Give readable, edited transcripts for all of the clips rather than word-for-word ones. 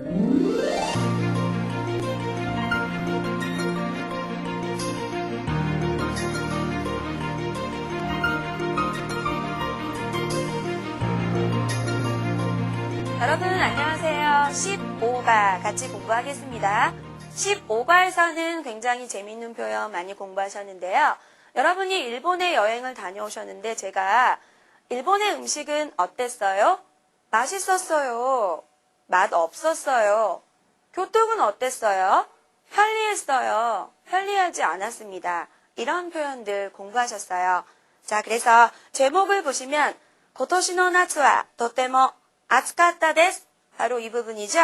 여러분 안녕하세요. 15과 같이 공부하겠습니다. 15과에서는 굉장히 재미있는 표현 많이 공부하셨는데요. 여러분이 일본에 여행을 다녀오셨는데 제가 일본의 음식은 어땠어요? 맛있었어요. 맛 없었어요. 교통은 어땠어요? 편리했어요. 편리하지 않았습니다. 이런 표현들 공부하셨어요. 자, 그래서 제목을 보시면 고토시노 나츠와 도테모 아츠카타 데스. 바로 이 부분이죠.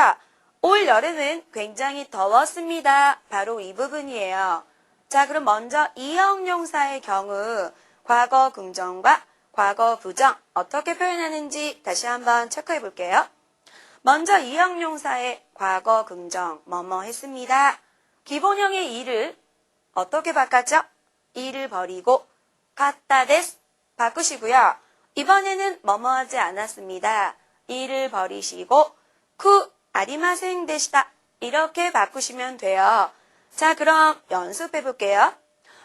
올 여름은 굉장히 더웠습니다. 바로 이 부분이에요. 자, 그럼 먼저 이형용사의 경우 과거 긍정과 과거 부정 어떻게 표현하는지 다시 한번 체크해 볼게요. 먼저 이형용사의 과거 긍정 뭐뭐 했습니다. 기본형의 이를 어떻게 바꿨죠? 이를 버리고 갔다 데스 바꾸시고요. 이번에는 뭐뭐 하지 않았습니다. 이를 버리시고 쿠 아리마생 데시다 이렇게 바꾸시면 돼요. 자, 그럼 연습해 볼게요.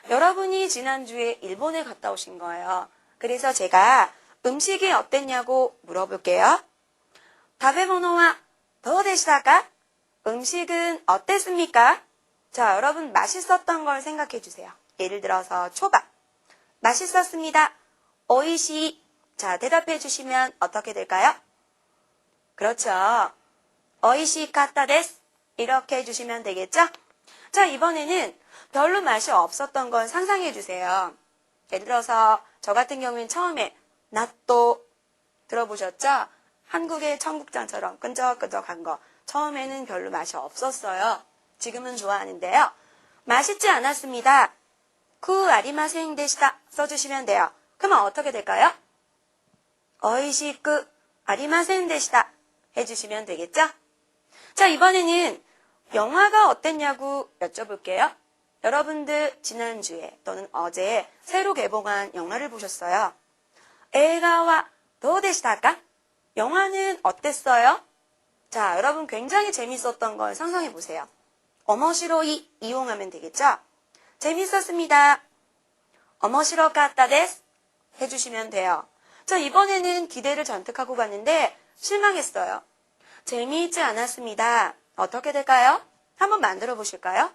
여러분이 지난주에 일본에 갔다 오신 거예요. 그래서 제가 음식이 어땠냐고 물어볼게요. 다베모노와 도우데시다까? 음식은 어땠습니까? 자, 여러분 맛있었던 걸 생각해 주세요. 예를 들어서 초밥. 맛있었습니다. 오이시. 자, 대답해 주시면 어떻게 될까요? 그렇죠. 오이시카타 데스. 이렇게 해주시면 되겠죠? 자, 이번에는 별로 맛이 없었던 걸 상상해 주세요. 예를 들어서 저 같은 경우는 처음에 나또 들어보셨죠? 한국의 청국장처럼 끈적끈적한 거. 처음에는 별로 맛이 없었어요. 지금은 좋아하는데요. 맛있지 않았습니다. 쿠 아리마생 데시다 써주시면 돼요. 그러면 어떻게 될까요? 오이시쿠 아리마생 데시다 해주시면 되겠죠? 자, 이번에는 영화가 어땠냐고 여쭤볼게요. 여러분들 지난주에 또는 어제 새로 개봉한 영화를 보셨어요. 에가와 도우데시다까? 영화는 어땠어요? 자, 여러분 굉장히 재밌었던 걸 상상해 보세요. 오모시로이 이용하면 되겠죠? 재밌었습니다. 오모시로카타 데스 해주시면 돼요. 자, 이번에는 기대를 잔뜩 하고 갔는데 실망했어요. 재미있지 않았습니다. 어떻게 될까요? 한번 만들어 보실까요?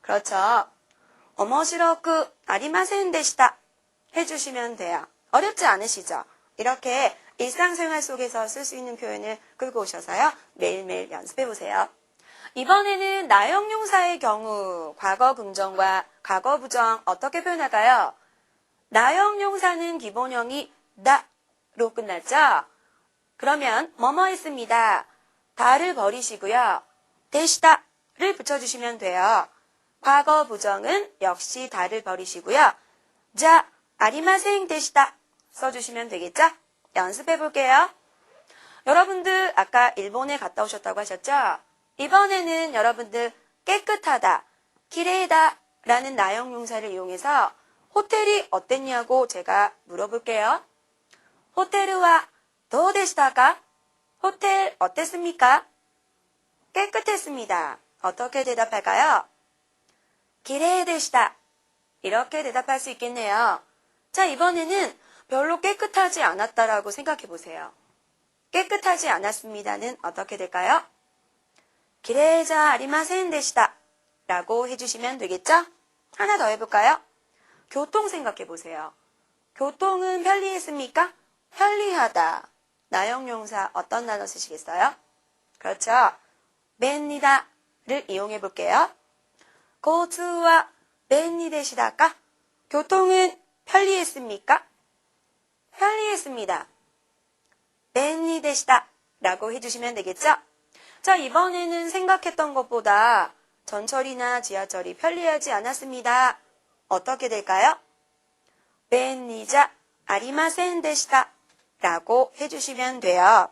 그렇죠. 오모시로쿠 아리마센 데시다 해주시면 돼요. 어렵지 않으시죠? 이렇게 일상생활 속에서 쓸 수 있는 표현을 끌고 오셔서요. 매일매일 연습해 보세요. 이번에는 나형용사의 경우 과거 긍정과 과거 부정 어떻게 표현할까요? 나형용사는 기본형이 다로 끝났죠? 그러면 뭐뭐 했습니다. 다를 버리시고요. 데시다를 붙여주시면 돼요. 과거 부정은 역시 다를 버리시고요. 자, 아리마생 데시다 써주시면 되겠죠? 연습해 볼게요. 여러분들 아까 일본에 갔다 오셨다고 하셨죠? 이번에는 여러분들 깨끗하다, 기레이다 라는 나형용사를 이용해서 호텔이 어땠냐고 제가 물어볼게요. 호텔과 도우데시다까? 호텔 어땠습니까? 깨끗했습니다. 어떻게 대답할까요? 기레이데시다. 이렇게 대답할 수 있겠네요. 자, 이번에는 별로 깨끗하지 않았다라고 생각해 보세요. 깨끗하지 않았습니다는 어떻게 될까요? 기레이자 아리마센 데시다 라고 해주시면 되겠죠? 하나 더 해볼까요? 교통 생각해 보세요. 교통은 편리했습니까? 편리하다. 나형용사 어떤 단어 쓰시겠어요? 그렇죠. 벤리다를 이용해 볼게요. 고츠와 벤리데시다까? 교통은 편리했습니까? 편리했습니다. 벤리데시다 라고 해주시면 되겠죠? 자, 이번에는 생각했던 것보다 전철이나 지하철이 편리하지 않았습니다. 어떻게 될까요? 벤리자 아리마센 데시다 라고 해주시면 돼요.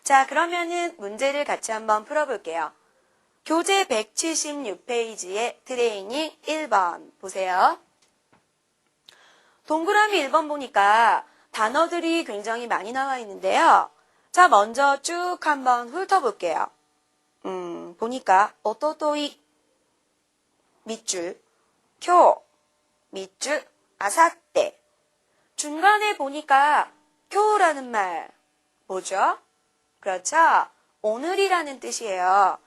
자, 그러면은 문제를 같이 한번 풀어볼게요. 교재 176페이지의 트레이닝 1번 보세요. 동그라미 1번 보니까 단어들이 굉장히 많이 나와 있는데요. 자, 먼저 쭉 한번 훑어볼게요. 보니까 오토토이 밑줄, 쿄 밑줄, 아사떼. 중간에 보니까 쿄라는 말 뭐죠? 그렇죠? 오늘이라는 뜻이에요.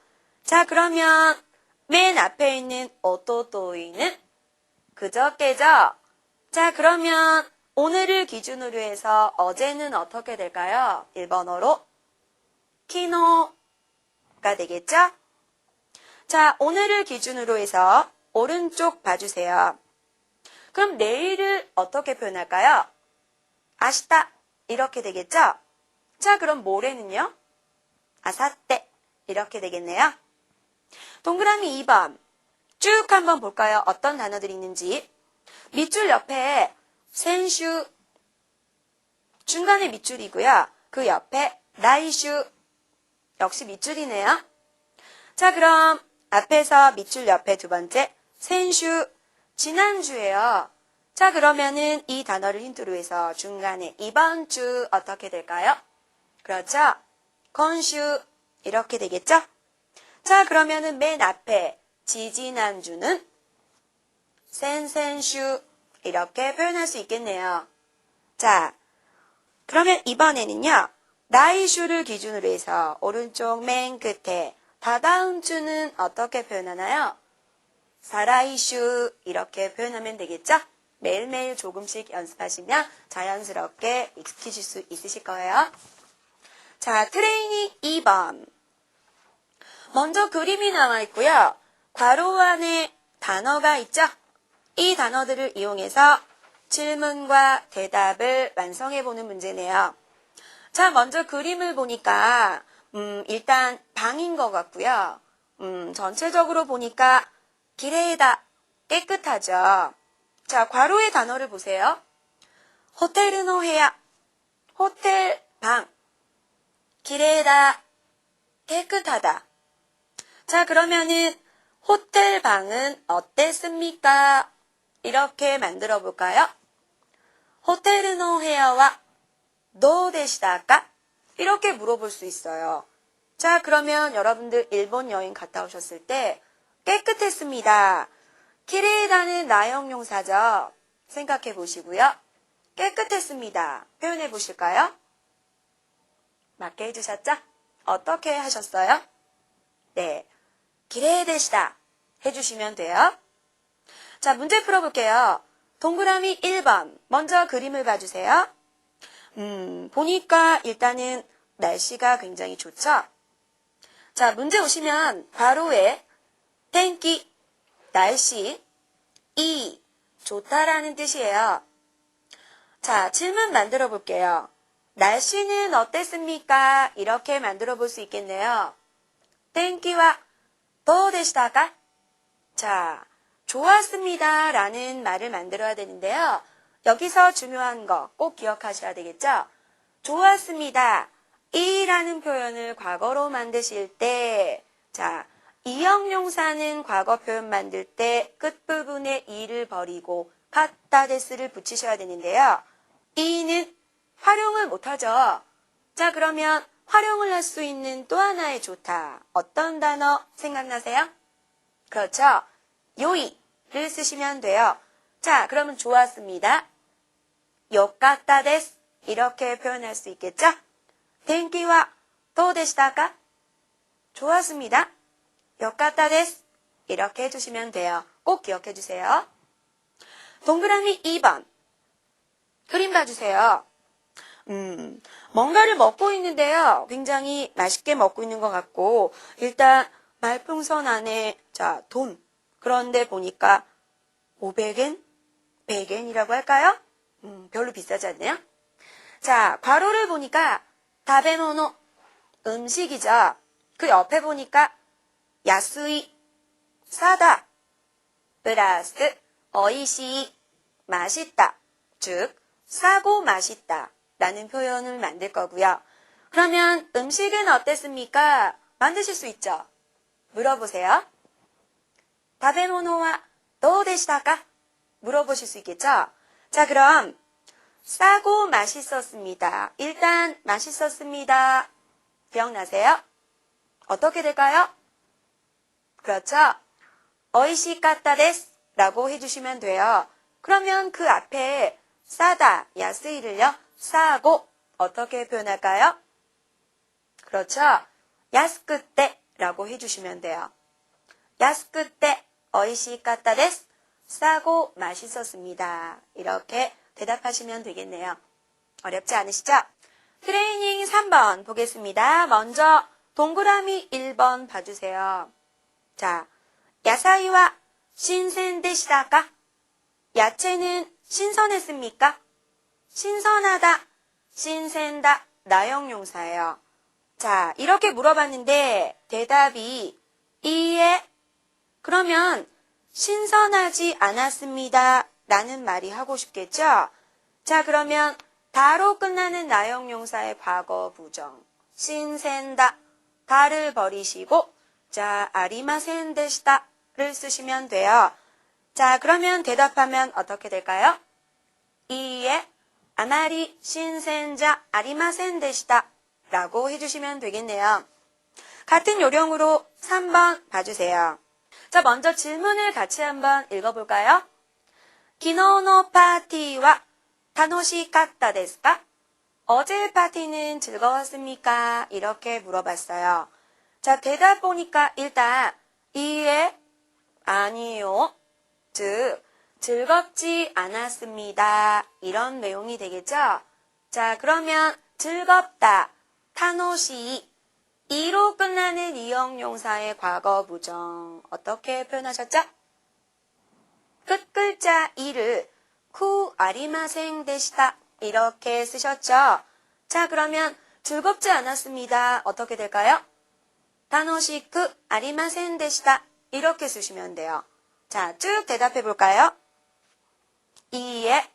자, 그러면 맨 앞에 있는 오토토이는 그저께죠? 자, 그러면 오늘을 기준으로 해서 어제는 어떻게 될까요? 일본어로 키노가 되겠죠? 자, 오늘을 기준으로 해서 오른쪽 봐주세요. 그럼 내일을 어떻게 표현할까요? 아시타 이렇게 되겠죠? 자, 그럼 모레는요? 아사떼 이렇게 되겠네요. 동그라미 2번 쭉 한번 볼까요? 어떤 단어들이 있는지. 밑줄 옆에 센슈 중간에 밑줄이고요. 그 옆에 라이슈 역시 밑줄이네요. 자, 그럼 앞에서 밑줄 옆에 두 번째 센슈 지난주예요. 자, 그러면은 이 단어를 힌트로 해서 중간에 이번 주 어떻게 될까요? 그렇죠? 건슈 이렇게 되겠죠? 자, 그러면은 맨 앞에 지지난주는 센센슈 이렇게 표현할 수 있겠네요. 자, 그러면 이번에는요. 라이슈를 기준으로 해서 오른쪽 맨 끝에 다다음 주는 어떻게 표현하나요? 사라이슈 이렇게 표현하면 되겠죠? 매일매일 조금씩 연습하시면 자연스럽게 익숙해질 수 있으실 거예요. 자, 트레이닝 2번. 먼저 그림이 나와 있고요. 괄호 안에 단어가 있죠? 이 단어들을 이용해서 질문과 대답을 완성해보는 문제네요. 자, 먼저 그림을 보니까 일단 방인 것 같고요. 전체적으로 보니까 기레이다, 깨끗하죠. 자, 괄호의 단어를 보세요. 호텔의 해야, 호텔 방, 기레이다, 깨끗하다. 자, 그러면은 호텔 방은 어땠습니까? 이렇게 만들어 볼까요? 호텔의 해야와 도우데시다까? 이렇게 물어볼 수 있어요. 자, 그러면 여러분들 일본 여행 갔다 오셨을 때 깨끗했습니다. 키레이다는 나형용사죠. 생각해 보시고요. 깨끗했습니다. 표현해 보실까요? 맞게 해주셨죠? 어떻게 하셨어요? 네, 기레이데시다 해주시면 돼요. 자, 문제 풀어볼게요. 동그라미 1번 먼저 그림을 봐주세요. 보니까 일단은 날씨가 굉장히 좋죠? 자, 문제 오시면 괄호에 텐키, 날씨, 이, 좋다라는 뜻이에요. 자, 질문 만들어 볼게요. 날씨는 어땠습니까? 이렇게 만들어 볼 수 있겠네요. 텐키와 도우데시다까? 자, 좋았습니다 라는 말을 만들어야 되는데요. 여기서 중요한 거 꼭 기억하셔야 되겠죠? 좋았습니다. 이라는 표현을 과거로 만드실 때, 자, 이형용사는 과거 표현 만들 때 끝부분에 이를 버리고 카타데스를 붙이셔야 되는데요. 이는 활용을 못하죠. 자, 그러면 활용을 할 수 있는 또 하나의 좋다. 어떤 단어 생각나세요? 그렇죠. 요이를 쓰시면 돼요. 자, 그러면 좋았습니다. 요까타 데스 이렇게 표현할 수 있겠죠? 텐키와 도우데시다까? 좋았습니다. 요까타 데스 이렇게 해주시면 돼요. 꼭 기억해 주세요. 동그라미 2번 그림 봐주세요. 뭔가를 먹고 있는데요. 굉장히 맛있게 먹고 있는 것 같고 일단 말풍선 안에 자, 돈 그런데 보니까 500엔? 100엔이라고 할까요? 별로 비싸지 않네요. 자, 괄호를 보니까 다베모노 음식이죠. 그 옆에 보니까 야스이 싸다 플러스 어이시 맛있다 즉 싸고 맛있다 라는 표현을 만들 거고요. 그러면 음식은 어땠습니까? 만드실 수 있죠. 물어보세요. 다베모노와 도우데시다까? 물어보실 수 있겠죠. 자, 그럼 싸고 맛있었습니다. 일단 맛있었습니다. 기억나세요? 어떻게 될까요? 그렇죠? 오이시카타 데스 라고 해주시면 돼요. 그러면 그 앞에 싸다, 야스이를요. 싸고 어떻게 표현할까요? 그렇죠? 야스쿠테 라고 해주시면 돼요. 야스쿠테 오이시카타 데스. 싸고 맛있었습니다. 이렇게 대답하시면 되겠네요. 어렵지 않으시죠? 트레이닝 3번 보겠습니다. 먼저 동그라미 1번 봐주세요. 자, 야사이와 신센데시다까? 야채는 신선했습니까? 신선하다, 신센다, 나형용사예요. 자, 이렇게 물어봤는데 대답이 이에 그러면 신선하지 않았습니다 라는 말이 하고 싶겠죠? 자, 그러면 다로 끝나는 나형용사의 과거 부정 신센다, 다를 버리시고 자, 아리마센 데시다를 쓰시면 돼요. 자, 그러면 대답하면 어떻게 될까요? 이에 아마리 신센자 아리마센 데시다 라고 해주시면 되겠네요. 같은 요령으로 3번 봐주세요. 자, 먼저 질문을 같이 한번 읽어볼까요? 기노노 파티와 타노시카타 데스까? 어제 파티는 즐거웠습니까? 이렇게 물어봤어요. 자, 대답 보니까 일단 이에 아니요. 즉 즐겁지 않았습니다. 이런 내용이 되겠죠? 자, 그러면 즐겁다, 타노시 이로 끝나는 이형용사의 과거 부정 어떻게 표현하셨죠? 끝 글자 이를 쿠 아리마생 데시다 이렇게 쓰셨죠? 자, 그러면 즐겁지 않았습니다. 어떻게 될까요? 타노시쿠 아리마센 데시다 이렇게 쓰시면 돼요. 자, 쭉 대답해 볼까요? 이에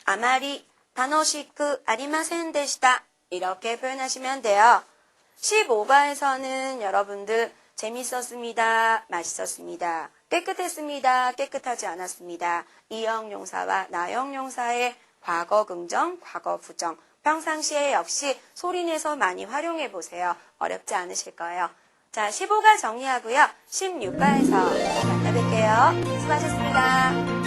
아마리 타노시쿠 아리마센 데시다 이렇게 표현하시면 돼요. 15과에서는 여러분들 재밌었습니다, 맛있었습니다, 깨끗했습니다, 깨끗하지 않았습니다, 이형용사와 나형용사의 과거 긍정, 과거 부정, 평상시에 역시 소리내서 많이 활용해 보세요. 어렵지 않으실 거예요. 자, 15과 정리하고요. 16과에서 만나 뵐게요. 수고하셨습니다.